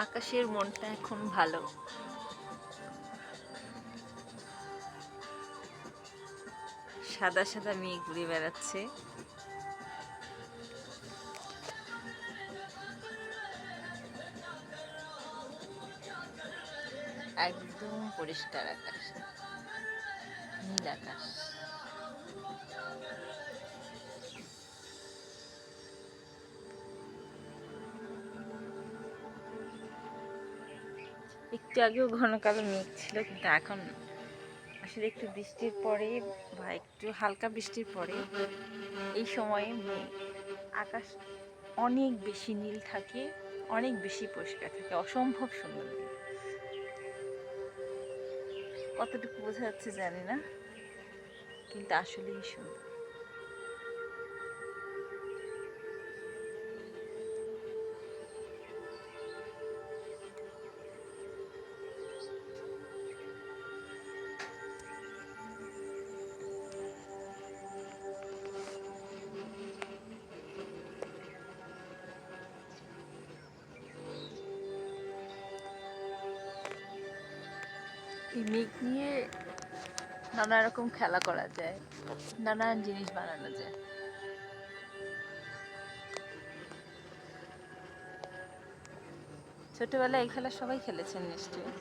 আকাশের মনটা এখন ভালো। সাদা সাদা মেঘ ঘুরে বেড়াচ্ছে। একদম পরিষ্কার আকাশ, নীল আকাশ। একটু আগেও ঘন কালো মেঘ ছিল, কিন্তু এখন আসলে একটু বৃষ্টির পরে বা একটু হালকা বৃষ্টির পরে এই সময়ে আকাশ অনেক বেশি নীল থাকে, অনেক বেশি পরিষ্কার থাকে, অসম্ভব সুন্দর লাগে। কতটুকু বোঝা যাচ্ছে জানি না, কিন্তু আসলেই সুন্দর। এই মেঘ নিয়ে নানা রকম খেলা করা যায়, নানান জিনিস বানানো যায়। ছোটবেলায় এই খেলা সবাই খেলেছেন নিশ্চয়ই।